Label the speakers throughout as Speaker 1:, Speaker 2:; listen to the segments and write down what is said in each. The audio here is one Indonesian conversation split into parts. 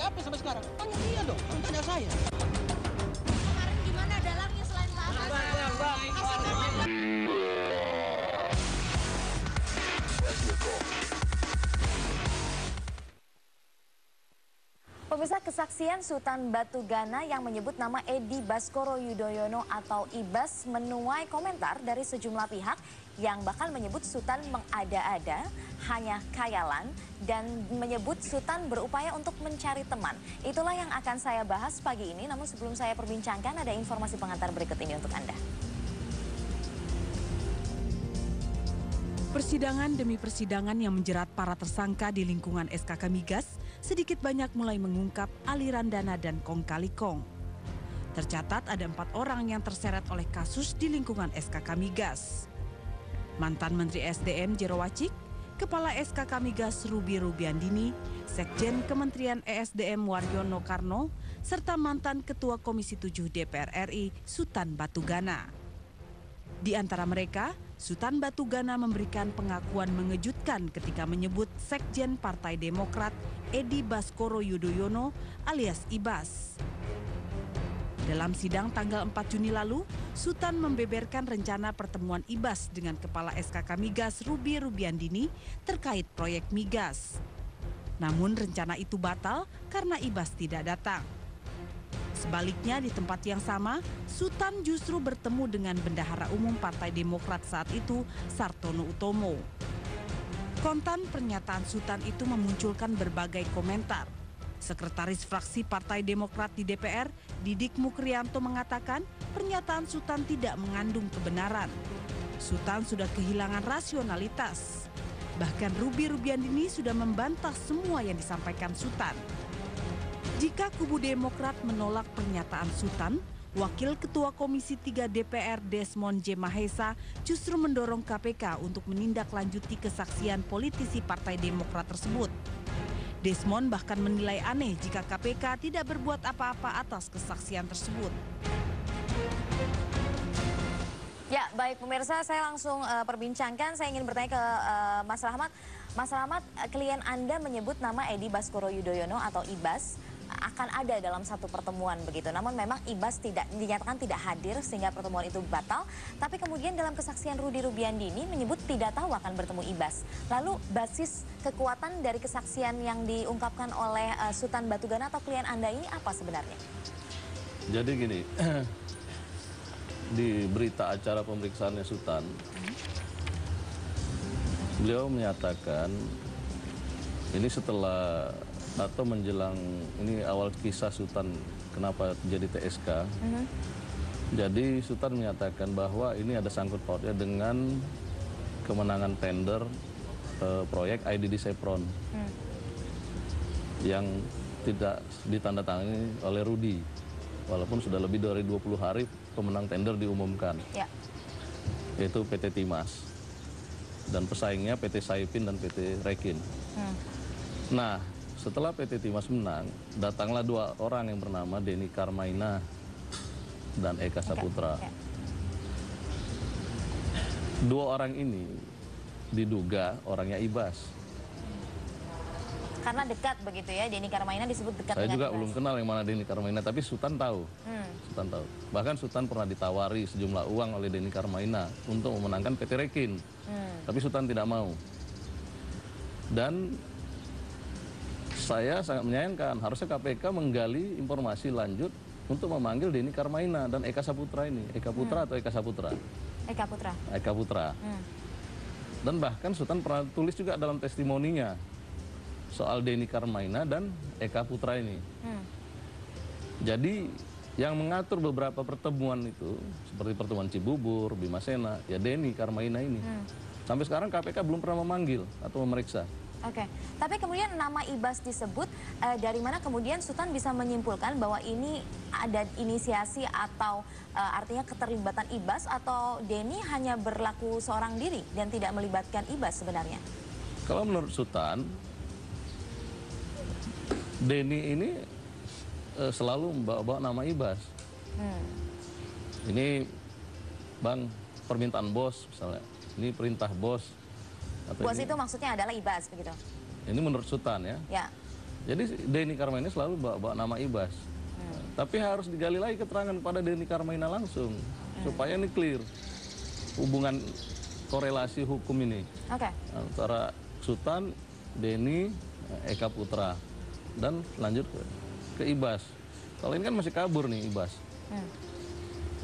Speaker 1: apa sampai sekarang? Tanya dia dong, jangan tanya saya.
Speaker 2: Kemarin gimana dalangnya selain lahan? Pemirsa, kesaksian Sultan Batu Gana yang menyebut nama Edi Baskoro Yudhoyono atau Ibas menuai komentar dari sejumlah pihak yang bahkan menyebut Sultan mengada-ada, hanya khayalan, dan menyebut Sultan berupaya untuk mencari teman. Itulah yang akan saya bahas pagi ini, namun sebelum saya perbincangkan ada informasi pengantar berikut ini untuk Anda.
Speaker 3: Persidangan demi persidangan yang menjerat para tersangka di lingkungan SKK Migas sedikit banyak mulai mengungkap aliran dana dan kong kali kong. Tercatat ada 4 orang yang terseret oleh kasus di lingkungan SKK Migas. Mantan Menteri SDM Jero Wacik, Kepala SKK Migas Ruby Rubiandini, Sekjen Kementerian ESDM Waryono Karno, serta mantan Ketua Komisi 7 DPR RI Sultan Batu Gana. Di antara mereka, Sultan Batu Gana memberikan pengakuan mengejutkan ketika menyebut Sekjen Partai Demokrat Edi Baskoro Yudhoyono alias Ibas. Dalam sidang tanggal 4 Juni lalu, Sultan membeberkan rencana pertemuan Ibas dengan Kepala SKK Migas Ruby Rubiandini terkait proyek migas. Namun rencana itu batal karena Ibas tidak datang. Sebaliknya di tempat yang sama, Sultan justru bertemu dengan Bendahara Umum Partai Demokrat saat itu, Sartono Utomo. Kontan pernyataan Sultan itu memunculkan berbagai komentar. Sekretaris fraksi Partai Demokrat di DPR, Didik Mukrianto mengatakan pernyataan Sultan tidak mengandung kebenaran. Sultan sudah kehilangan rasionalitas. Bahkan Ruby Rubiandini sudah membantah semua yang disampaikan Sultan. Jika kubu Demokrat menolak pernyataan Sultan, Wakil Ketua Komisi 3 DPR Desmond J. Mahesa justru mendorong KPK untuk menindaklanjuti kesaksian politisi Partai Demokrat tersebut. Desmond bahkan menilai aneh jika KPK tidak berbuat apa-apa atas kesaksian tersebut.
Speaker 2: Ya, baik pemirsa, saya langsung perbincangkan. Saya ingin bertanya ke Mas Rahmat. Mas Rahmat, klien Anda menyebut nama Edi Baskoro Yudhoyono atau Ibas akan ada dalam satu pertemuan begitu. Namun memang Ibas dinyatakan tidak hadir sehingga pertemuan itu batal. Tapi kemudian dalam kesaksian Rudy Rubiandini menyebut tidak tahu akan bertemu Ibas. Lalu basis kekuatan dari kesaksian yang diungkapkan oleh Sultan Batu Gana atau klien Anda ini apa sebenarnya?
Speaker 4: Jadi gini, di berita acara pemeriksaannya Sultan, beliau menyatakan ini setelah atau menjelang ini awal kisah Sultan kenapa jadi TSK. Jadi Sultan menyatakan bahwa ini ada sangkut pautnya dengan kemenangan tender proyek IDD Sepron yang tidak ditandatangani oleh Rudy, walaupun sudah lebih dari 20 hari pemenang tender diumumkan, yaitu PT Timas dan pesaingnya PT Saipin dan PT Rekin. Nah, setelah PT Timas menang, datanglah 2 orang yang bernama Denny Karmaina dan Eka Saputra. 2 orang ini diduga orangnya Ibas.
Speaker 2: Karena dekat begitu ya, Denny Karmaina disebut dekat
Speaker 4: Saya
Speaker 2: dengan
Speaker 4: juga
Speaker 2: Ibas.
Speaker 4: belum kenal yang mana Denny Karmaina, tapi Sultan tahu. Sultan tahu. Bahkan Sultan pernah ditawari sejumlah uang oleh Denny Karmaina untuk memenangkan PT Rekin. Tapi Sultan tidak mau. Dan saya sangat menyayangkan, harusnya KPK menggali informasi lanjut untuk memanggil Denny Karmaina dan Eka Saputra ini. Eka Putra atau Eka Saputra?
Speaker 2: Eka Putra.
Speaker 4: Eka Putra. Dan bahkan Sultan pernah tulis juga dalam testimoninya soal Denny Karmaina dan Eka Putra ini. Jadi yang mengatur beberapa pertemuan itu, seperti pertemuan Cibubur, Bimasena, ya Denny Karmaina ini. Sampai sekarang KPK belum pernah memanggil atau memeriksa.
Speaker 2: Oke, tapi kemudian nama Ibas disebut, dari mana kemudian Sultan bisa menyimpulkan bahwa ini ada inisiasi atau artinya keterlibatan Ibas atau Denny hanya berlaku seorang diri dan tidak melibatkan Ibas sebenarnya?
Speaker 4: Kalau menurut Sultan, Denny ini selalu membawa nama Ibas. Ini Bang, permintaan bos misalnya, ini perintah bos.
Speaker 2: Bos itu maksudnya adalah Ibas begitu?
Speaker 4: Ini menurut Sultan ya. Jadi Denny Karmaini selalu bawa nama Ibas. Tapi harus digali lagi keterangan pada Denny Karmaini langsung. Supaya ini clear hubungan korelasi hukum ini. Antara Sutan, Denny, Eka Putra. Dan lanjut ke Ibas. Kalau ini kan masih kabur nih Ibas.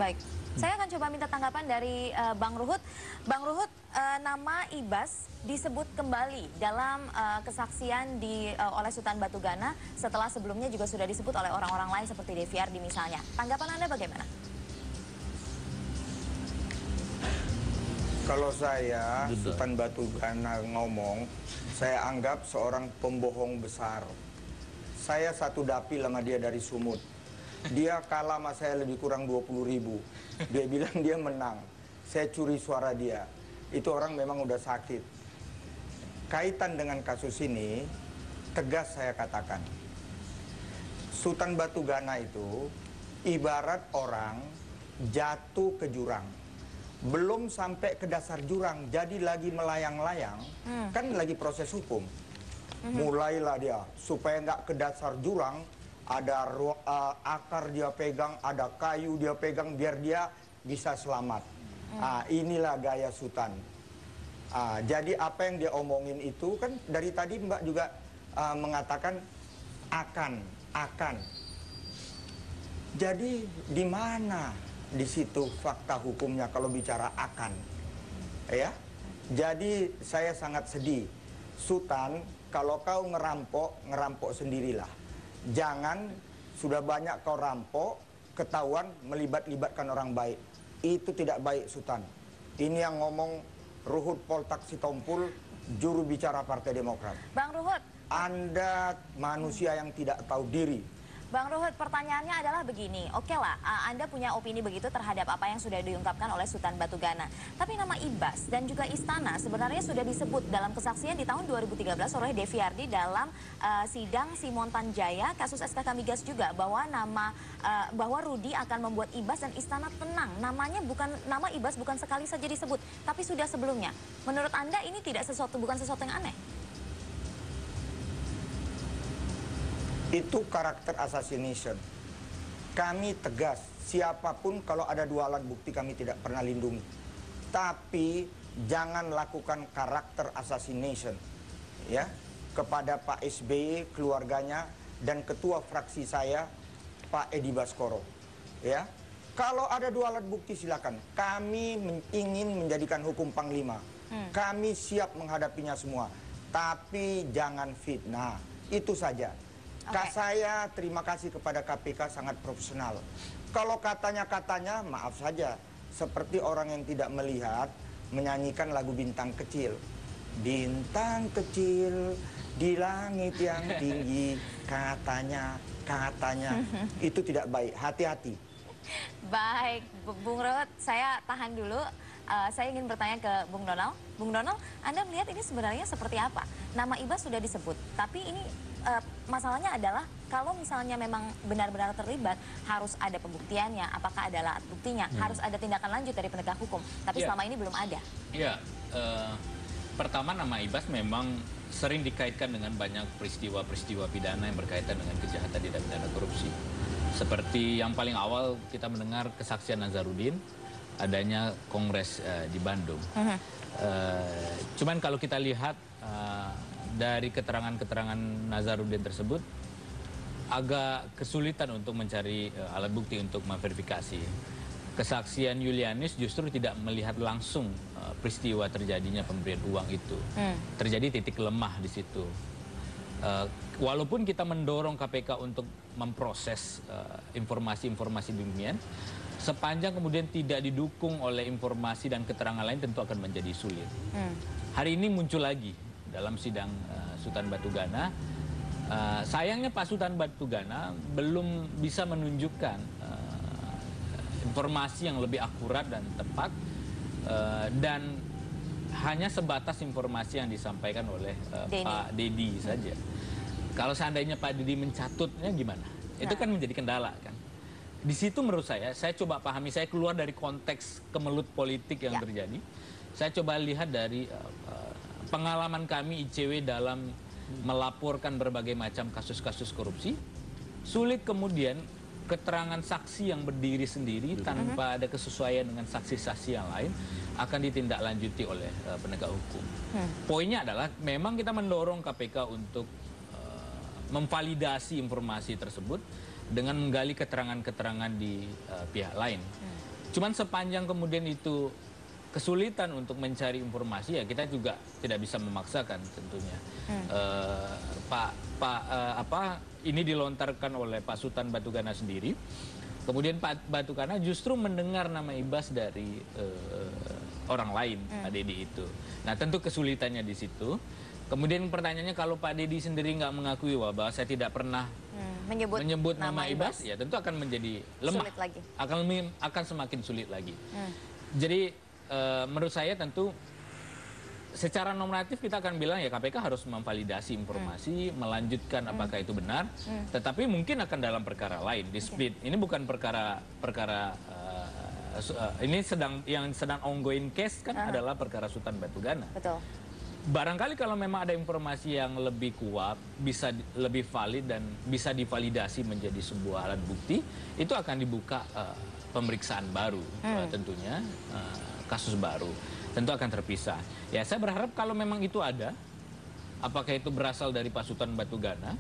Speaker 2: Baik. Saya akan coba minta tanggapan dari Bang Ruhut. Bang Ruhut, nama Ibas disebut kembali dalam kesaksian oleh Sutan Batugana setelah sebelumnya juga sudah disebut oleh orang-orang lain seperti Devi Ardi misalnya. Tanggapan Anda bagaimana?
Speaker 5: Kalau saya, Sutan Batugana ngomong, saya anggap seorang pembohong besar. Saya satu dapil sama dia dari Sumut. Dia kalah sama saya lebih kurang 20.000. Dia bilang dia menang. Saya curi suara dia. Itu orang memang udah sakit. Kaitan dengan kasus ini, tegas saya katakan. Sutan Batugana itu ibarat orang jatuh ke jurang. Belum sampai ke dasar jurang, jadi lagi melayang-layang. Kan lagi proses hukum. Mulailah dia, supaya nggak ke dasar jurang, ada akar dia pegang, ada kayu dia pegang biar dia bisa selamat. Inilah gaya Sutan. Jadi apa yang dia omongin itu kan dari tadi Mbak juga mengatakan akan. Jadi di mana di situ fakta hukumnya kalau bicara akan? Ya. Jadi saya sangat sedih. Sutan, kalau kau ngerampok sendirilah. Jangan sudah banyak kau rampok, ketahuan melibatkan orang baik. Itu tidak baik Sutan. Ini yang ngomong Ruhut Poltak Sitompul, juru bicara Partai Demokrat.
Speaker 2: Bang Ruhut.
Speaker 5: Anda manusia yang tidak tahu diri.
Speaker 2: Bang Ruhut, pertanyaannya adalah begini. Oke lah, Anda punya opini begitu terhadap apa yang sudah diungkapkan oleh Sutan Batugana. Tapi nama Ibas dan juga Istana sebenarnya sudah disebut dalam kesaksian di tahun 2013 oleh Devi Ardi dalam sidang Simon Tanjaya, kasus SKK Migas juga, bahwa Rudi akan membuat Ibas dan Istana tenang. Nama Ibas bukan sekali saja disebut, tapi sudah sebelumnya. Menurut Anda ini bukan sesuatu yang aneh?
Speaker 5: Itu karakter assassination. Kami tegas, siapapun kalau ada dua alat bukti kami tidak pernah lindungi. Tapi jangan lakukan karakter assassination ya kepada Pak SBY, keluarganya dan ketua fraksi saya Pak Edi Baskoro. Ya. Kalau ada dua alat bukti silakan. Kami ingin menjadikan hukum Panglima. Kami siap menghadapinya semua. Tapi jangan fitnah. Itu saja. Saya terima kasih kepada KPK sangat profesional. Kalau katanya maaf saja, seperti orang yang tidak melihat menyanyikan lagu Bintang Kecil. Bintang kecil di langit yang tinggi, katanya itu tidak baik. Hati-hati.
Speaker 2: Baik, Bung Ruhut, saya tahan dulu. Saya ingin bertanya ke Bung Donald. Bung Donald, Anda melihat ini sebenarnya seperti apa? Nama Ibas sudah disebut, tapi ini masalahnya adalah kalau misalnya memang benar-benar terlibat, harus ada pembuktiannya, apakah ada alat buktinya, harus ada tindakan lanjut dari penegak hukum. Tapi selama ini belum ada. Iya,
Speaker 6: pertama nama Ibas memang sering dikaitkan dengan banyak peristiwa-peristiwa pidana yang berkaitan dengan kejahatan tindak pidana korupsi. Seperti yang paling awal kita mendengar kesaksian Nazarudin, adanya kongres di Bandung. Cuman kalau kita lihat dari keterangan-keterangan Nazarudin tersebut, agak kesulitan untuk mencari alat bukti untuk memverifikasi. Kesaksian Yulianis justru tidak melihat langsung peristiwa terjadinya pemberian uang itu. Terjadi titik lemah di situ. Walaupun kita mendorong KPK untuk memproses informasi-informasi demikian, sepanjang kemudian tidak didukung oleh informasi dan keterangan lain tentu akan menjadi sulit. Hari ini muncul lagi dalam sidang Sutan Batugana. Sayangnya Pak Sutan Batugana belum bisa menunjukkan informasi yang lebih akurat dan tepat, dan hanya sebatas informasi yang disampaikan oleh Pak Dedi saja. Kalau seandainya Pak Dedi mencatutnya gimana? Itu kan menjadi kendala kan. Di situ menurut saya coba pahami, saya keluar dari konteks kemelut politik yang terjadi. Saya coba lihat dari pengalaman kami ICW dalam melaporkan berbagai macam kasus-kasus korupsi, sulit kemudian keterangan saksi yang berdiri sendiri tanpa ada kesesuaian dengan saksi-saksi yang lain akan ditindaklanjuti oleh penegak hukum. Poinnya adalah memang kita mendorong KPK untuk memvalidasi informasi tersebut dengan menggali keterangan-keterangan di pihak lain. Cuman sepanjang kemudian itu kesulitan untuk mencari informasi, ya kita juga tidak bisa memaksakan tentunya. Ini dilontarkan oleh Pak Sutan Batugana sendiri. Kemudian Pak Batugana justru mendengar nama Ibas dari orang lain, Pak Dedi itu. Nah tentu kesulitannya di situ. Kemudian pertanyaannya, kalau Pak Dedi sendiri nggak mengakui bahwa saya tidak pernah menyebut nama Ibas, ya tentu akan menjadi lemah, sulit lagi. Akan semakin sulit lagi. Jadi menurut saya tentu secara normatif kita akan bilang ya KPK harus memvalidasi informasi, melanjutkan apakah itu benar, tetapi mungkin akan dalam perkara lain, di split. Ini bukan perkara ini yang sedang ongoing case kan adalah perkara Sutan Batugana. Betul. Barangkali kalau memang ada informasi yang lebih kuat, bisa lebih valid dan bisa divalidasi menjadi sebuah alat bukti, itu akan dibuka pemeriksaan baru tentunya, kasus baru. Tentu akan terpisah. Ya saya berharap kalau memang itu ada, apakah itu berasal dari Pak Sutan Batugana,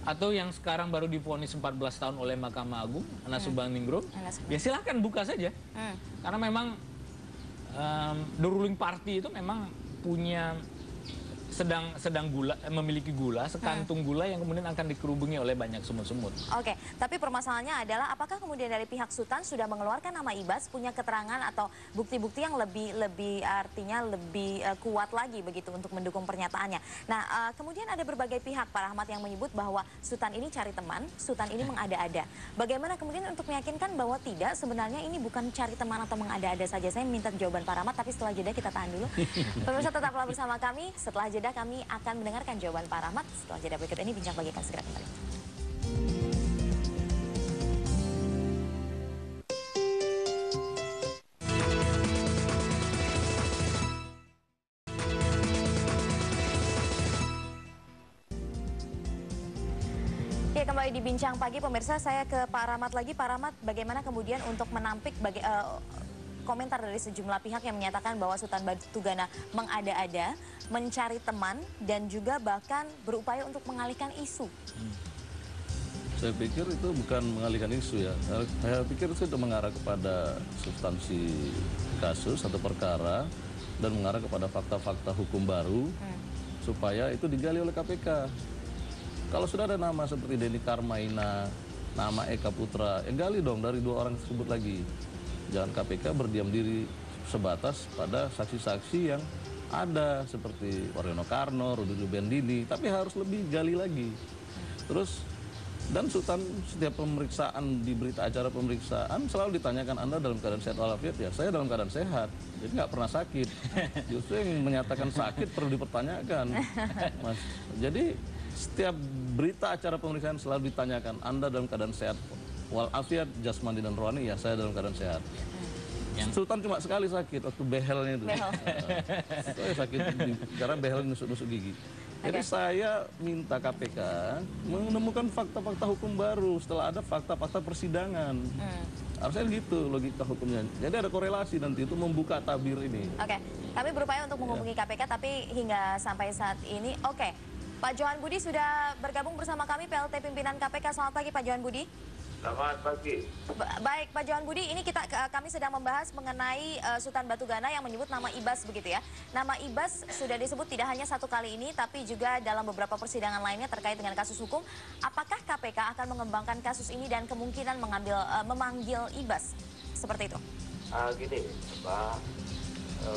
Speaker 6: atau yang sekarang baru divonis 14 tahun oleh Mahkamah Agung, Anas Subhaningrum, ya silahkan buka saja. Karena memang the ruling party itu memang punya memiliki gula, sekantung gula yang kemudian akan dikerubungi oleh banyak semut-semut.
Speaker 2: Oke, tapi permasalahannya adalah apakah kemudian dari pihak Sutan sudah mengeluarkan nama Ibas, punya keterangan atau bukti-bukti yang lebih artinya lebih kuat lagi begitu untuk mendukung pernyataannya. Nah, kemudian ada berbagai pihak, Pak Rahmat, yang menyebut bahwa Sutan ini cari teman, Sutan ini mengada-ada. Bagaimana kemudian untuk meyakinkan bahwa tidak, sebenarnya ini bukan cari teman atau mengada-ada saja? Saya minta jawaban Pak Rahmat, tapi setelah jeda kita tahan dulu. Pemirsa tetaplah bersama kami, setelah jeda kami akan mendengarkan jawaban Pak Rahmat. Setelah jeda berikut ini, Bincang Pagi akan segera kembali. Ya, kembali di Bincang Pagi, pemirsa. Saya ke Pak Rahmat lagi. Pak Rahmat, bagaimana kemudian untuk menampik komentar dari sejumlah pihak yang menyatakan bahwa Sutan Batugana mengada-ada, mencari teman, dan juga bahkan berupaya untuk mengalihkan isu?
Speaker 4: Saya pikir itu bukan mengalihkan isu ya. Saya pikir itu sudah mengarah kepada substansi kasus atau perkara dan mengarah kepada fakta-fakta hukum baru supaya itu digali oleh KPK. Kalau sudah ada nama seperti Denny Karmaina, nama Eka Putra, gali dong dari dua orang tersebut lagi. Jangan KPK berdiam diri sebatas pada saksi-saksi yang ada seperti Waryono Karno, Rudi Rubendini, tapi harus lebih gali lagi. Terus, dan Sutan setiap pemeriksaan di berita acara pemeriksaan selalu ditanyakan, Anda dalam keadaan sehat walafiat? Ya, saya dalam keadaan sehat, jadi nggak pernah sakit. Justru yang menyatakan sakit perlu dipertanyakan, Mas. Jadi setiap berita acara pemeriksaan selalu ditanyakan, Anda dalam keadaan sehat walafiat, jasmani dan rohani? Ya, saya dalam keadaan sehat. Sultan cuma sekali sakit waktu behelnya itu. Itu sakit karena behel nusuk-nusuk gigi. Jadi saya minta KPK menemukan fakta-fakta hukum baru setelah ada fakta-fakta persidangan. Harusnya gitu logika hukumnya. Jadi ada korelasi nanti itu membuka tabir ini.
Speaker 2: Oke, kami berupaya untuk menghubungi KPK, tapi hingga sampai saat ini, Pak Johan Budi sudah bergabung bersama kami, PLT Pimpinan KPK. Selamat pagi, Pak Johan Budi.
Speaker 7: Selamat pagi.
Speaker 2: Baik, Pak Johan Budi, ini kami sedang membahas mengenai Sutan Batugana yang menyebut nama Ibas begitu ya. Nama Ibas sudah disebut tidak hanya satu kali ini, tapi juga dalam beberapa persidangan lainnya terkait dengan kasus hukum. Apakah KPK akan mengembangkan kasus ini dan kemungkinan memanggil Ibas seperti itu?
Speaker 7: Gini, Pak,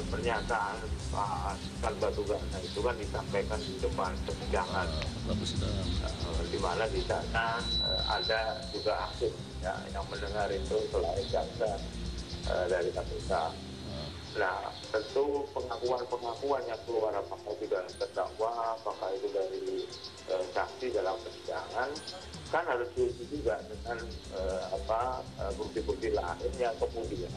Speaker 7: pernyataan Pak Sutan Batugana itu kan disampaikan di depan persidangan. Di mana di sana ada juga hakim ya, yang mendengar itu selain jaksa dari KPK. Nah, tentu pengakuan-pengakuan yang keluar apakah itu dari terdakwa, apakah itu dari saksi dalam persidangan, kan harus diuji juga dengan bukti-bukti lain yang kemudian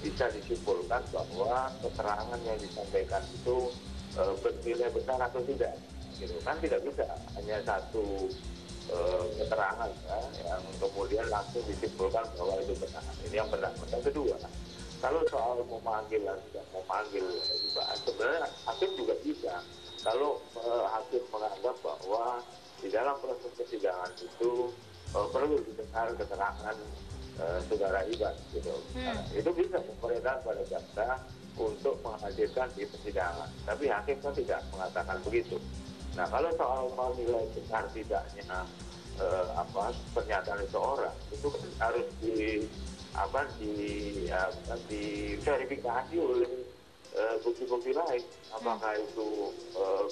Speaker 7: bisa disimpulkan bahwa keterangan yang disampaikan itu bernilai besar atau tidak. gitu kan, tidak bisa hanya satu keterangan ya, yang kemudian langsung disimpulkan bahwa itu benar. Ini yang pertama. Yang kedua, kalau soal memanggil dan tidak memanggil dibahas, sebenarnya hakim juga bisa. Kalau hakim menganggap bahwa di dalam proses persidangan itu perlu didengar keterangan saudara Ibas gitu. Itu bisa memerintahkan pada jaksa untuk menghadirkan di persidangan. Tapi hakim kan tidak mengatakan begitu. Nah, kalau soal menilai benar tidaknya pernyataan seseorang itu kan harus diverifikasi oleh bukti-bukti lain. Apakah itu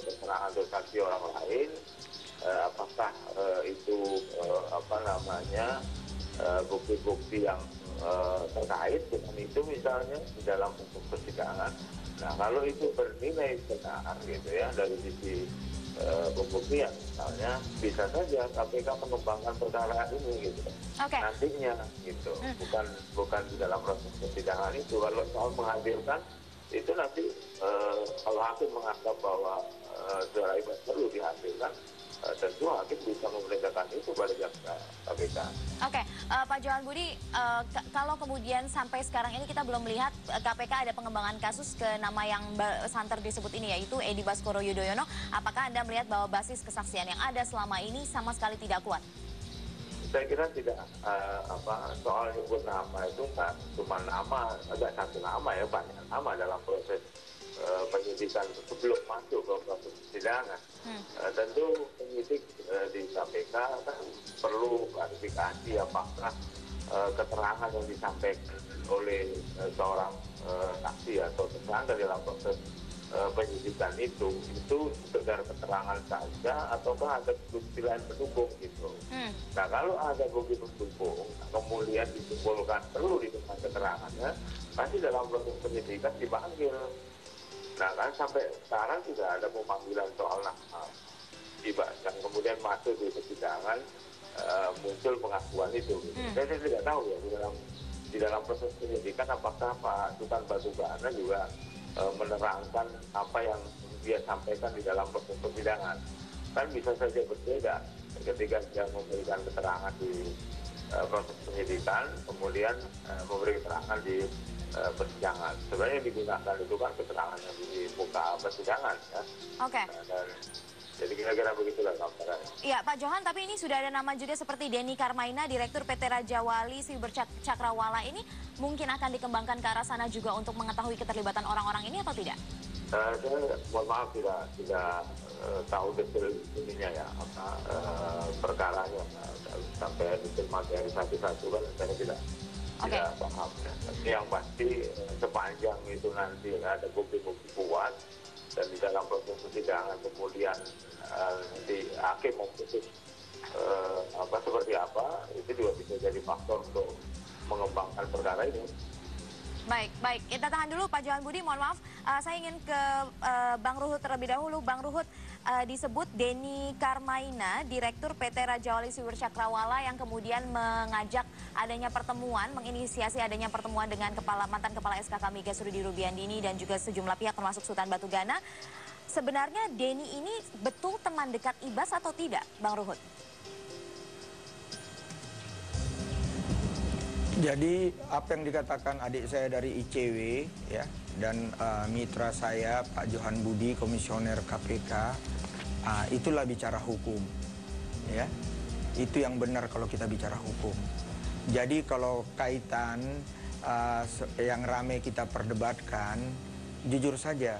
Speaker 7: keterangan atau saksi orang lain, apakah itu bukti-bukti yang terkait dengan itu misalnya di dalam hukum persidangan. Nah, kalau itu bernilai benar gitu ya dari sisi pembuktian misalnya, bisa saja KPK mengembangkan perkara ini gitu nantinya gitu. Bukan di dalam proses persidangan itu. Kalau soal menghadirkan itu nanti kalau hakim menganggap bahwa saudara Ibas perlu dihadirkan, tentu hakim bisa memerintahkan itu pada jaksa KPK.
Speaker 2: Oke, Pak Johan Budi, kalau kemudian sampai sekarang ini kita belum melihat KPK ada pengembangan kasus ke nama yang santer disebut ini, yaitu Edi Baskoro Yudhoyono. Apakah Anda melihat bahwa basis kesaksian yang ada selama ini sama sekali tidak kuat?
Speaker 7: Saya kira tidak, soal nyebut nama itu nggak cuma nama, agak satu nama ya, banyak nama dalam proses penyidikan sebelum masuk ke proses persidangan. Tentu penyidik di KPK kan perlu klarifikasi apakah keterangan yang disampaikan oleh seorang saksi atau tersangka dalam proses penyidikan itu sekedar keterangan saja ataukah ada bukti lain pendukung gitu. Nah, kalau ada bukti pendukung kemudian disimpulkan perlu didengar keterangannya, pasti dalam proses penyidikan dipanggil. Nah, kan sampai sekarang tidak ada pemanggilan soal nama Ibas yang kemudian masuk di persidangan muncul pengakuan itu. Saya tidak tahu ya di dalam proses penyidikan apakah Pak Sultan Batugana juga menerangkan apa yang dia sampaikan di dalam proses persidangan. Kan bisa saja berbeda ketika dia memberikan keterangan di proses penyidikan, kemudian memberi keterangan di persidangan. Sebenarnya yang digunakan itu kan keterangan yang di muka persidangan ya.
Speaker 2: Oke.
Speaker 7: Jadi kira-kira begitulah gambarannya.
Speaker 2: Iya, Pak Johan, tapi ini sudah ada nama juga seperti Denny Karmaina, Direktur PT Raja Wali Siber Cakrawala ini mungkin akan dikembangkan ke arah sana juga untuk mengetahui keterlibatan orang-orang ini atau tidak?
Speaker 7: Saya mohon maaf tidak tahu detail ininya ya, perkaranya sampai detail materi satu-satu kan saya tidak paham. Yang pasti sepanjang itu nanti ada bukti-bukti kuat dan di dalam proses persidangan kemudian nanti hakim memutus seperti apa, itu juga bisa jadi faktor untuk mengembangkan perkara ini.
Speaker 2: Baik. Kita tahan dulu Pak Johan Budi, mohon maaf. Saya ingin ke Bang Ruhut terlebih dahulu. Bang Ruhut, disebut Denny Karmaina, Direktur PT Raja Wali Siber Cakrawala yang kemudian mengajak adanya pertemuan, menginisiasi adanya pertemuan dengan mantan Kepala SKK Migas Rudi Rubiandini dan juga sejumlah pihak termasuk Sultan Batugana. Sebenarnya Denny ini betul teman dekat Ibas atau tidak, Bang Ruhut?
Speaker 5: Jadi apa yang dikatakan adik saya dari ICW ya dan mitra saya Pak Johan Budi, komisioner KPK, itulah bicara hukum ya. Itu yang benar kalau kita bicara hukum. Jadi kalau kaitan yang ramai kita perdebatkan, jujur saja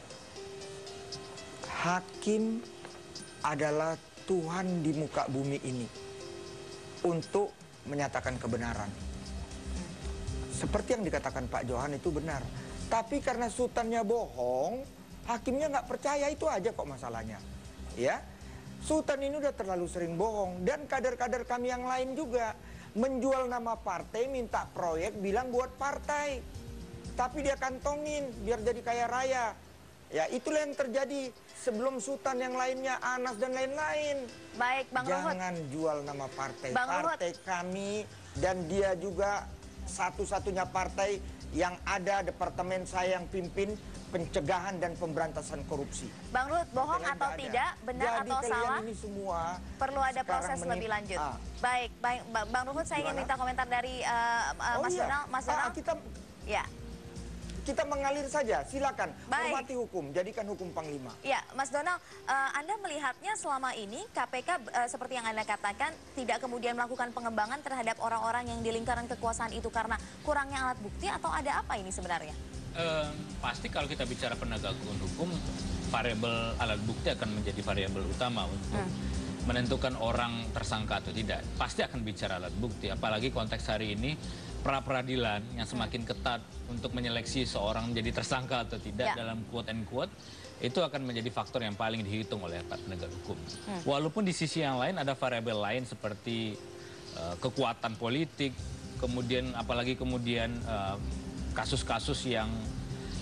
Speaker 5: hakim adalah Tuhan di muka bumi ini untuk menyatakan kebenaran. Seperti yang dikatakan Pak Johan itu benar. Tapi karena sultannya bohong, hakimnya nggak percaya, itu aja kok masalahnya. Ya, Sultan ini udah terlalu sering bohong. Dan kader-kader kami yang lain juga menjual nama partai, minta proyek, bilang buat partai. Tapi dia kantongin biar jadi kaya raya. Ya, itulah yang terjadi sebelum Sultan yang lainnya, Anas dan lain-lain.
Speaker 2: Baik, Bang Ruhut.
Speaker 5: Jangan jual nama partai.
Speaker 2: Bang
Speaker 5: Partai
Speaker 2: Ruhut.
Speaker 5: kami dan dia juga satu-satunya partai yang ada departemen saya yang pimpin pencegahan dan pemberantasan korupsi.
Speaker 2: Bang Ruhut, bohong atau tidak, benar atau salah,
Speaker 5: ini semua
Speaker 2: perlu ada proses lebih lanjut. Baik, Bang Ruhut, saya ingin minta komentar dari Mas Donald. Mas Donald,
Speaker 5: kita mengalir saja, silakan. Hormati hukum, jadikan hukum panglima.
Speaker 2: Ya, Mas Donald, Anda melihatnya selama ini KPK seperti yang Anda katakan tidak kemudian melakukan pengembangan terhadap orang-orang yang di lingkaran kekuasaan itu karena kurangnya alat bukti atau ada apa ini sebenarnya?
Speaker 6: Pasti kalau kita bicara penegakan hukum, variabel alat bukti akan menjadi variabel utama untuk menentukan orang tersangka atau tidak. Pasti akan bicara alat bukti, apalagi konteks hari ini pra-peradilan yang semakin ketat untuk menyeleksi seorang menjadi tersangka atau tidak dalam quote and quote, itu akan menjadi faktor yang paling dihitung oleh penegak hukum. Walaupun di sisi yang lain ada variabel lain seperti kekuatan politik, kemudian apalagi kemudian kasus-kasus yang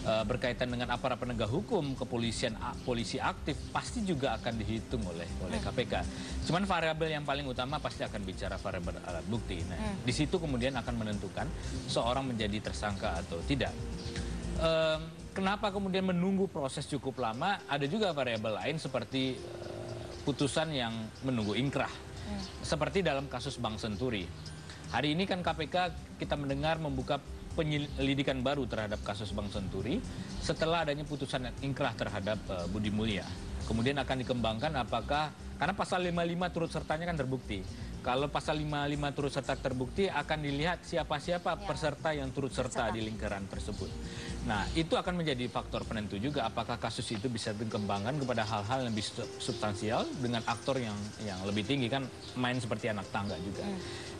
Speaker 6: berkaitan dengan aparat penegak hukum, kepolisian, polisi aktif, pasti juga akan dihitung oleh KPK. Cuman variabel yang paling utama pasti akan bicara variabel alat bukti. Nah, di situ kemudian akan menentukan seorang menjadi tersangka atau tidak. Kenapa kemudian menunggu proses cukup lama? Ada juga variabel lain seperti putusan yang menunggu ingkrah. Seperti dalam kasus Bank Senturi. Hari ini kan KPK kita mendengar membuka penyelidikan baru terhadap kasus Bank Senturi setelah adanya putusan ingkrah terhadap Budi Mulya. Kemudian akan dikembangkan apakah, karena pasal 55 turut sertanya kan terbukti. Kalau pasal 55 turut serta terbukti akan dilihat siapa-siapa peserta yang turut serta di lingkaran tersebut. Nah, itu akan menjadi faktor penentu juga apakah kasus itu bisa dikembangkan kepada hal-hal yang lebih substansial dengan aktor yang lebih tinggi, kan main seperti anak tangga juga.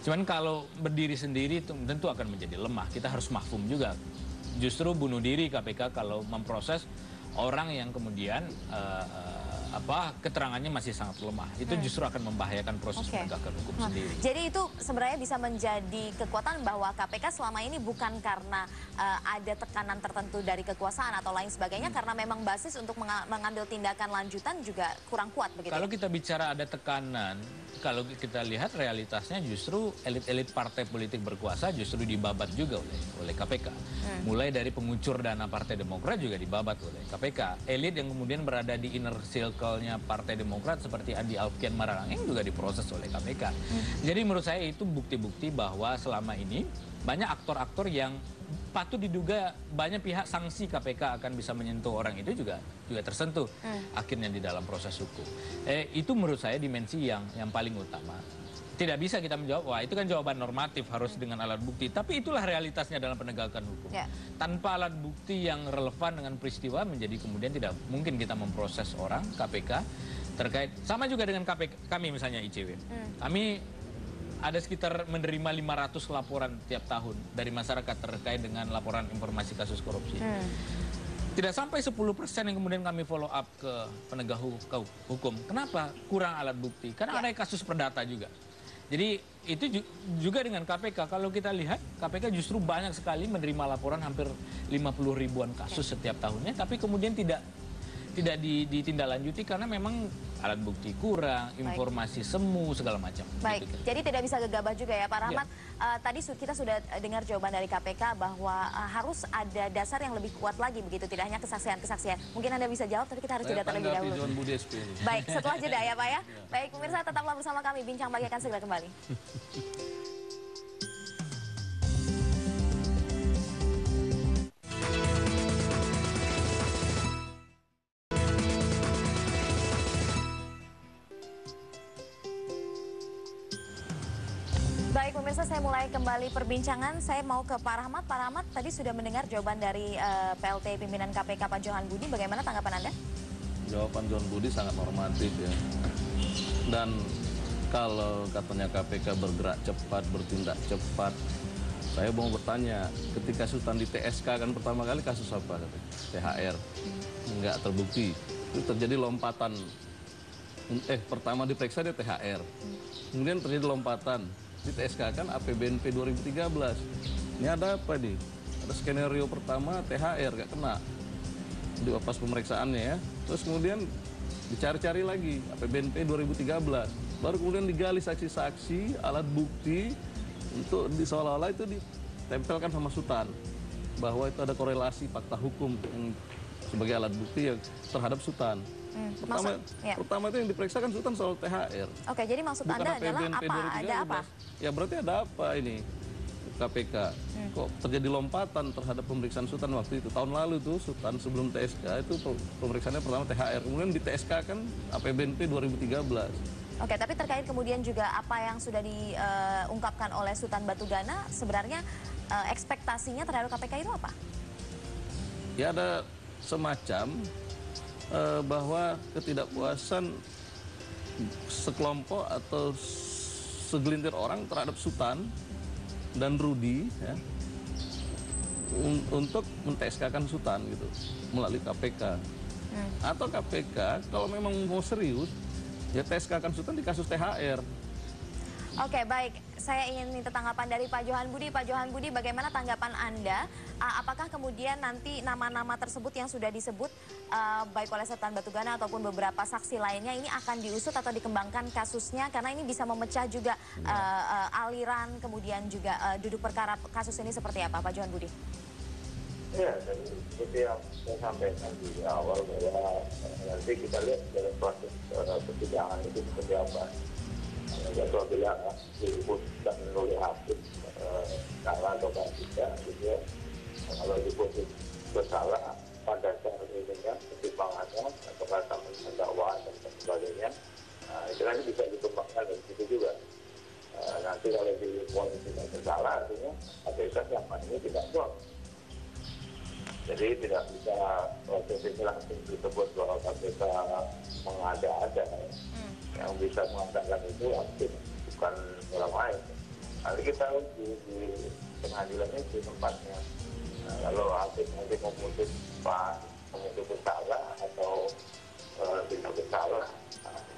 Speaker 6: Cuman kalau berdiri sendiri tentu akan menjadi lemah. Kita harus mahfum juga. Justru bunuh diri KPK kalau memproses orang yang kemudian keterangannya masih sangat lemah. Itu justru akan membahayakan proses penegakan hukum sendiri.
Speaker 2: Jadi itu sebenarnya bisa menjadi kekuatan bahwa KPK selama ini bukan karena ada tekanan tertentu dari kekuasaan atau lain sebagainya, karena memang basis untuk mengambil tindakan lanjutan juga kurang kuat begitu.
Speaker 6: Kalau kita bicara ada tekanan, kalau kita lihat realitasnya justru elit-elit partai politik berkuasa justru dibabat juga oleh KPK. Mulai dari pengucur dana Partai Demokrat juga dibabat oleh KPK. Elit yang kemudian berada di inner circle-nya Partai Demokrat seperti Andi Alfian Mararangeng juga diproses oleh KPK. Jadi menurut saya itu bukti-bukti bahwa selama ini banyak aktor-aktor yang patut diduga banyak pihak sanksi KPK akan bisa menyentuh orang itu juga tersentuh akhirnya di dalam proses hukum. Itu menurut saya dimensi yang paling utama. Tidak bisa kita menjawab, wah itu kan jawaban normatif harus dengan alat bukti. Tapi itulah realitasnya dalam penegakan hukum. Tanpa alat bukti yang relevan dengan peristiwa menjadi kemudian tidak mungkin kita memproses orang KPK terkait. Sama juga dengan KPK, kami misalnya ICW. Kami ada sekitar menerima 500 laporan tiap tahun dari masyarakat terkait dengan laporan informasi kasus korupsi. Tidak sampai 10% yang kemudian kami follow up ke penegak hukum. Kenapa? Kurang alat bukti. Karena ada kasus perdata juga. Jadi itu juga dengan KPK. Kalau kita lihat, KPK justru banyak sekali menerima laporan hampir 50 ribuan kasus setiap tahunnya. Tapi kemudian tidak ditindaklanjuti karena memang alat bukti kurang, informasi semu, segala macam.
Speaker 2: Baik,
Speaker 6: gitu.
Speaker 2: Jadi tidak bisa gegabah juga ya Pak Rahmat. Tadi kita sudah dengar jawaban dari KPK bahwa harus ada dasar yang lebih kuat lagi begitu, tidak hanya kesaksian-kesaksian. Mungkin Anda bisa jawab, tapi kita harus jeda terlebih dahulu. Baik, setelah jeda ya Pak ya. Baik, pemirsa tetaplah bersama kami, Bincang Pagi akan segera kembali. Baik pemirsa, saya mulai kembali perbincangan. Saya mau ke Pak Rahmat. Pak Rahmat, tadi sudah mendengar jawaban dari PLT pimpinan KPK Pak Johan Budi. Bagaimana tanggapan Anda?
Speaker 4: Jawaban Johan Budi sangat normatif ya. Dan kalau katanya KPK bergerak cepat, bertindak cepat, saya mau bertanya, ketika Sultan di TSK kan pertama kali kasus apa? THR. Nggak terbukti. Itu terjadi lompatan. Pertama diperiksa dia THR. Kemudian terjadi lompatan. Di TSK kan APBNP 2013. Ini ada apa nih? Ada skenario pertama THR gak kena di pas pemeriksaannya ya. Terus kemudian dicari-cari lagi APBNP 2013. Baru kemudian digali saksi-saksi, alat bukti untuk seolah-olah itu ditempelkan sama Sultan bahwa itu ada korelasi fakta hukum yang sebagai alat bukti yang terhadap Sultan. Pertama itu yang diperiksa kan Sultan soal THR.
Speaker 2: Oke, jadi maksud
Speaker 4: Bukan
Speaker 2: Anda adalah
Speaker 4: APBNP
Speaker 2: apa? Ada apa?
Speaker 4: Ya berarti ada apa ini KPK? Kok terjadi lompatan terhadap pemeriksaan Sultan waktu itu? Tahun lalu tuh Sultan sebelum TSK itu pemeriksaannya pertama THR, kemudian di TSK kan APBNP 2013.
Speaker 2: Oke, tapi terkait kemudian juga apa yang sudah diungkapkan oleh Sultan Batugana, sebenarnya ekspektasinya terhadap KPK itu apa?
Speaker 4: Ya ada semacam bahwa ketidakpuasan sekelompok atau segelintir orang terhadap Sultan dan Rudi ya, untuk men-TSK-kan Sultan gitu melalui KPK. Atau KPK kalau memang mau serius ya TSK-kan Sultan di kasus THR.
Speaker 2: Oke, baik. Saya ingin minta tanggapan dari Pak Johan Budi. Pak Johan Budi, bagaimana tanggapan Anda? Apakah kemudian nanti nama-nama tersebut yang sudah disebut baik oleh Sultan Batugana ataupun beberapa saksi lainnya ini akan diusut atau dikembangkan kasusnya? Karena ini bisa memecah juga aliran, kemudian juga duduk perkara kasus ini seperti apa, Pak Johan Budi?
Speaker 7: Ya, dan seperti yang saya sampaikan di awal bahwa nanti kita lihat dalam proses persidangan itu seperti apa. Apabila diputuskan oleh hakim salah atau tidak, gitu ya. Kalau diputus bersalah pada saat ini pertimbangannya atau kata dakwaan dan sebagainya, itu nanti bisa dikembangkan dari situ juga. Nanti kalau diponis tidak bersalah, artinya KPK selama ini tidak kuat. Jadi tidak bisa proses ini langsung disebut bahwa KPK mengada-ada. Yang bisa mengatakan itu aktif, bukan orang lain. Nanti kita di pengadilan itu tempatnya. Kalau hakim nanti memutus bersalah atau tidak bersalah,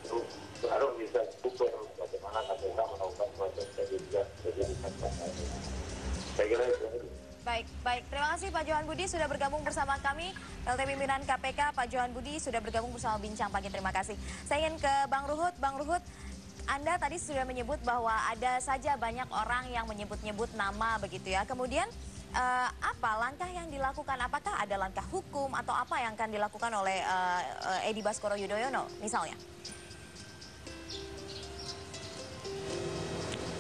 Speaker 7: itu baru bisa ukur bagaimana KPK melakukan proses penyidikan. Saya kira itu.
Speaker 2: Baik. Terima kasih Pak Johan Budi sudah bergabung bersama kami. LT Pimpinan KPK Pak Johan Budi sudah bergabung bersama Bincang Pagi. Terima kasih. Saya ingin ke Bang Ruhut. Bang Ruhut, Anda tadi sudah menyebut bahwa ada saja banyak orang yang menyebut-nyebut nama begitu ya. Kemudian apa langkah yang dilakukan? Apakah ada langkah hukum atau apa yang akan dilakukan oleh Edi Baskoro Yudhoyono misalnya?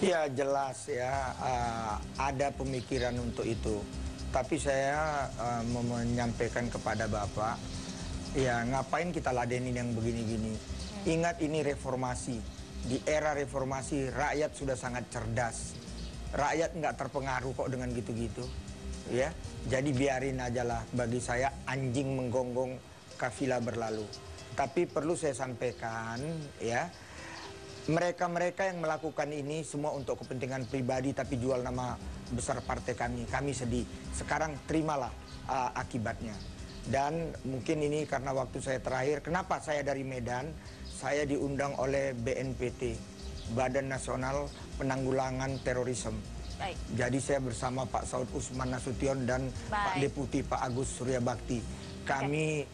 Speaker 5: Ya jelas ya, ada pemikiran untuk itu. Tapi saya menyampaikan kepada Bapak, ya ngapain kita ladenin yang begini-gini. Ingat ini reformasi. Di era reformasi rakyat sudah sangat cerdas. Rakyat nggak terpengaruh kok dengan gitu-gitu. Ya, jadi biarin aja lah, bagi saya anjing menggonggong kafilah berlalu. Tapi perlu saya sampaikan ya, mereka-mereka yang melakukan ini semua untuk kepentingan pribadi tapi jual nama besar partai kami sedih. Sekarang terimalah akibatnya. Dan mungkin ini karena waktu saya terakhir, kenapa saya dari Medan, saya diundang oleh BNPT, Badan Nasional Penanggulangan Terorisme. Baik. Jadi saya bersama Pak Saud Usman Nasution dan Pak Deputi Pak Agus Suryabakti. Kami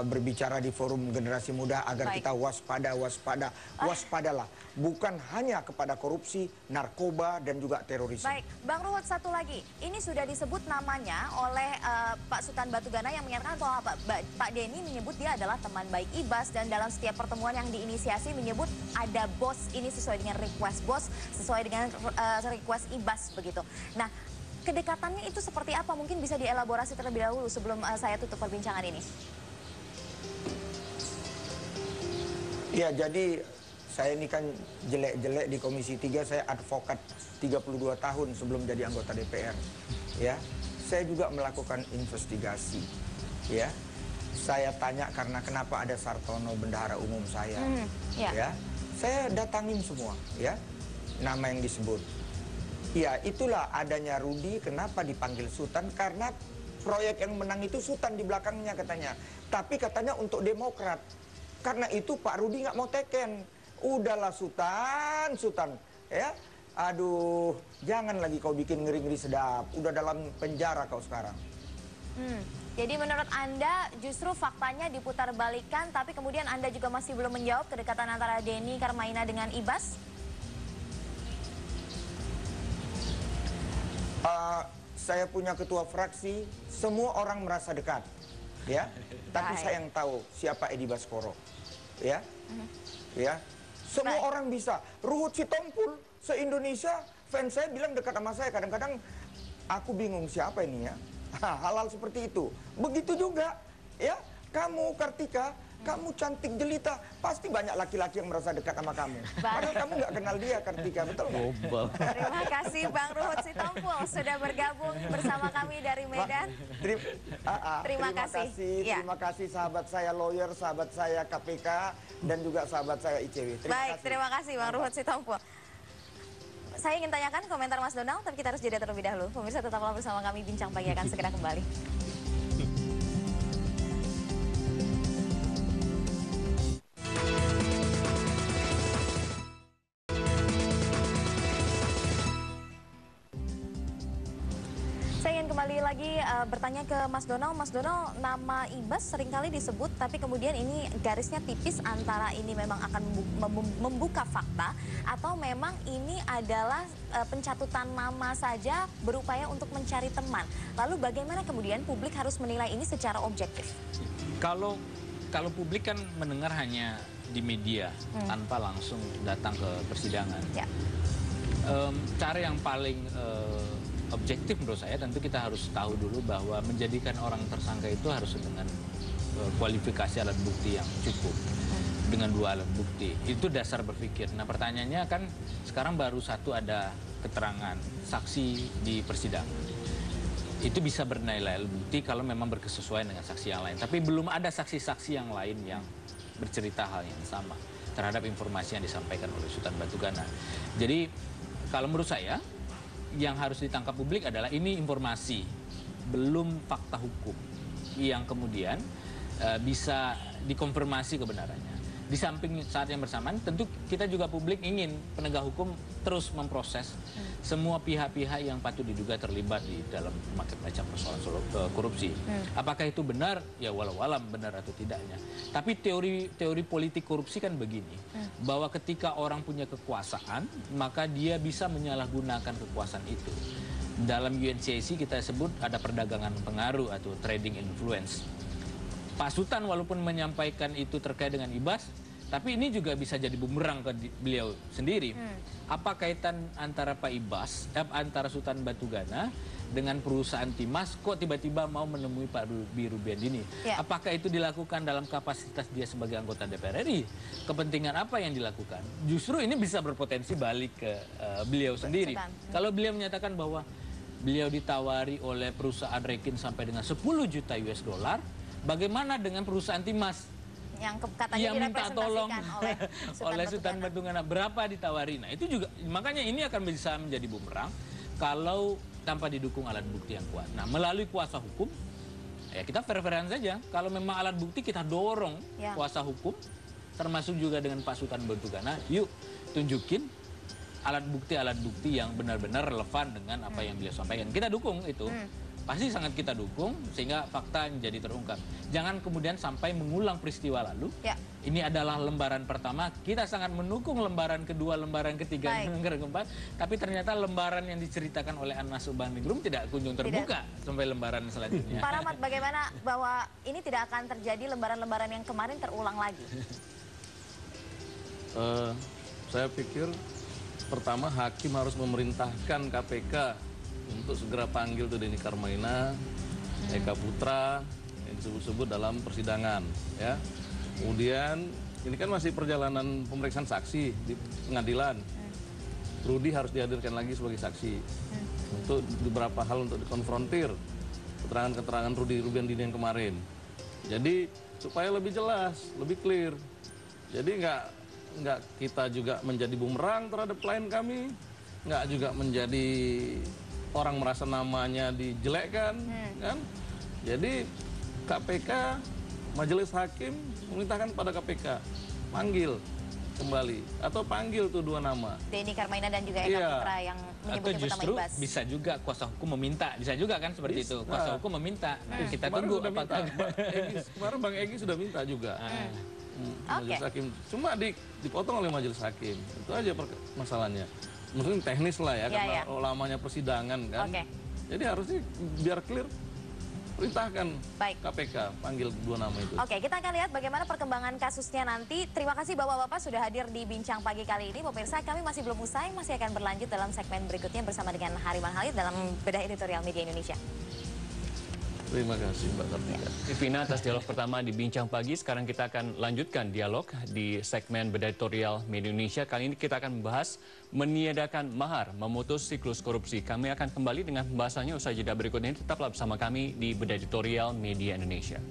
Speaker 5: berbicara di forum generasi muda agar kita waspadalah. Bukan hanya kepada korupsi, narkoba, dan juga terorisme.
Speaker 2: Baik, Bang Ruhut satu lagi. Ini sudah disebut namanya oleh Pak Sultan Batugana yang menyatakan bahwa Pak Denny menyebut dia adalah teman baik Ibas. Dan dalam setiap pertemuan yang diinisiasi menyebut ada bos, ini sesuai dengan request bos, sesuai dengan request Ibas begitu. Nah, kedekatannya itu seperti apa? Mungkin bisa dielaborasi terlebih dahulu sebelum saya tutup perbincangan ini.
Speaker 5: Ya, jadi saya ini kan jelek-jelek di Komisi 3, saya advokat 32 tahun sebelum jadi anggota DPR. Ya, saya juga melakukan investigasi. Ya, saya tanya karena kenapa ada Sartono bendahara umum saya. Ya, saya datangin semua. Ya, nama yang disebut. Ya, itulah adanya Rudi. Kenapa dipanggil Sultan? Karena proyek yang menang itu Sultan di belakangnya katanya. Tapi katanya untuk Demokrat. Karena itu Pak Rudi nggak mau teken. Udahlah Sultan. Ya, aduh, jangan lagi kau bikin ngeri-ngeri sedap. Udah dalam penjara kau sekarang.
Speaker 2: Jadi menurut Anda justru faktanya diputarbalikkan, tapi kemudian Anda juga masih belum menjawab kedekatan antara Denny Karmaina dengan Ibas?
Speaker 5: Saya punya ketua fraksi, semua orang merasa dekat. ya. Tapi saya yang tahu siapa Edi Baskoro, ya. Ya, semua orang bisa. Ruhut Sitompul se-Indonesia fans saya bilang dekat sama saya. Kadang-kadang aku bingung siapa ini ya. Hal-hal seperti itu. Begitu juga, ya. Kamu Kartika, kamu cantik jelita, pasti banyak laki-laki yang merasa dekat sama kamu. Padahal kamu nggak kenal dia, Kartika, betul nggak?
Speaker 2: Terima kasih Bang Ruhut Sitompul sudah bergabung bersama kami dari Medan. Terima kasih
Speaker 5: sahabat saya lawyer, sahabat saya KPK, dan juga sahabat saya ICW.
Speaker 2: Terima kasih Bang Ruhut Sitompul. Saya ingin tanyakan komentar Mas Donald, tapi kita harus jeda terlebih dahulu. Pemirsa tetaplah bersama kami, Bincang Pagi akan segera kembali. Saya ingin kembali lagi bertanya ke Mas Donald. Mas Donald, nama Ibas seringkali disebut, tapi kemudian ini garisnya tipis antara ini memang akan membuka fakta atau memang ini adalah pencatutan nama saja berupaya untuk mencari teman. Lalu bagaimana kemudian publik harus menilai ini secara objektif?
Speaker 6: Kalau publik kan mendengar hanya di media tanpa langsung datang ke persidangan. Ya. Cara yang paling objektif menurut saya tentu kita harus tahu dulu bahwa menjadikan orang tersangka itu harus dengan kualifikasi alat bukti yang cukup, dengan 2 alat bukti. Itu dasar berpikir. Nah pertanyaannya kan sekarang baru satu ada keterangan saksi di persidangan. Itu bisa bernilai alat bukti kalau memang berkesesuaian dengan saksi yang lain. Tapi belum ada saksi-saksi yang lain yang bercerita hal yang sama terhadap informasi yang disampaikan oleh Sultan Batu Gana. Jadi kalau menurut saya yang harus ditangkap publik adalah ini informasi, belum fakta hukum yang kemudian bisa dikonfirmasi kebenarannya. Di samping saat yang bersamaan, tentu kita juga publik ingin penegak hukum terus memproses semua pihak-pihak yang patut diduga terlibat di dalam macam-macam persoalan korupsi. Apakah itu benar? Ya walau-alam benar atau tidaknya. Tapi teori politik korupsi kan begini, bahwa ketika orang punya kekuasaan, maka dia bisa menyalahgunakan kekuasaan itu. Dalam UNCAC kita sebut ada perdagangan pengaruh atau trading influence. Pak Sultan walaupun menyampaikan itu terkait dengan Ibas, tapi ini juga bisa jadi bumerang ke beliau sendiri. Apa kaitan antara Pak Ibas, antara Sultan Batu Gana dengan perusahaan Timas, kok tiba-tiba mau menemui Pak Rudy Rubiandini? Ya. Apakah itu dilakukan dalam kapasitas dia sebagai anggota DPR RI? Kepentingan apa yang dilakukan? Justru ini bisa berpotensi balik ke beliau sendiri. Kalau beliau menyatakan bahwa beliau ditawari oleh perusahaan Rekin sampai dengan 10 juta US dollar, bagaimana dengan perusahaan Timas
Speaker 2: yang katanya
Speaker 6: yang minta tolong oleh Sultan
Speaker 2: Batu
Speaker 6: Gana? Berapa ditawari? Nah itu juga, makanya ini akan bisa menjadi bumerang kalau tanpa didukung alat bukti yang kuat. Nah melalui kuasa hukum, ya kita fair-fairan saja. Kalau memang alat bukti kita dorong kuasa hukum, termasuk juga dengan Pak Sultan Batu Gana, yuk tunjukin alat bukti yang benar-benar relevan dengan apa yang beliau sampaikan. Kita dukung itu. Pasti sangat kita dukung sehingga fakta menjadi terungkap. Jangan kemudian sampai mengulang peristiwa lalu. Ya. Ini adalah lembaran pertama, kita sangat mendukung lembaran kedua, lembaran ketiga, dan keempat. Tapi ternyata lembaran yang diceritakan oleh Anas Urbaningrum tidak kunjung terbuka sampai lembaran selanjutnya.
Speaker 2: Pak Rahmat, bagaimana bahwa ini tidak akan terjadi lembaran-lembaran yang kemarin terulang lagi?
Speaker 4: Saya pikir pertama hakim harus memerintahkan KPK untuk segera panggil tuh Denny Karmaina, Eka Putra yang disebut-sebut dalam persidangan, ya. Kemudian ini kan masih perjalanan pemeriksaan saksi di pengadilan. Rudy harus dihadirkan lagi sebagai saksi untuk beberapa hal untuk dikonfrontir keterangan-keterangan Rudy Rubiandini yang kemarin. Jadi supaya lebih jelas, lebih clear. Jadi nggak kita juga menjadi bumerang terhadap klien kami, nggak juga menjadi orang merasa namanya dijelekkan, kan? Jadi KPK, Majelis Hakim memerintahkan pada KPK panggil kembali atau panggil tuh 2 nama.
Speaker 2: Denny Karmaina dan juga Eka Putra yang menyebut-nyebut nama Ibas.
Speaker 6: Bisa juga kuasa hukum meminta, bisa juga kan seperti itu. Kuasa hukum meminta. Nah, kita tunggu apakah
Speaker 4: kemarin Bang Egy sudah minta juga. Majelis Hakim cuma dipotong oleh Majelis Hakim. Itu aja masalahnya. Mungkin teknis lah ya, karena lamanya persidangan kan. Jadi harusnya biar clear. perintahkan
Speaker 2: Baik.
Speaker 4: KPK panggil 2 nama itu.
Speaker 2: Oke, kita akan lihat bagaimana perkembangan kasusnya nanti. Terima kasih Bapak-Bapak sudah hadir di Bincang Pagi kali ini. Pemirsa, kami masih belum usai, masih akan berlanjut dalam segmen berikutnya bersama dengan Hariman Halid dalam Bedah Editorial Media Indonesia.
Speaker 4: Terima kasih Mbak Kartika.
Speaker 8: Vina atas dialog pertama di Bincang Pagi. Sekarang kita akan lanjutkan dialog di segmen Bedah Editorial Media Indonesia. Kali ini kita akan membahas meniadakan mahar, memutus siklus korupsi. Kami akan kembali dengan pembahasannya usai jeda berikut ini. Tetaplah bersama kami di Bedah Editorial Media Indonesia.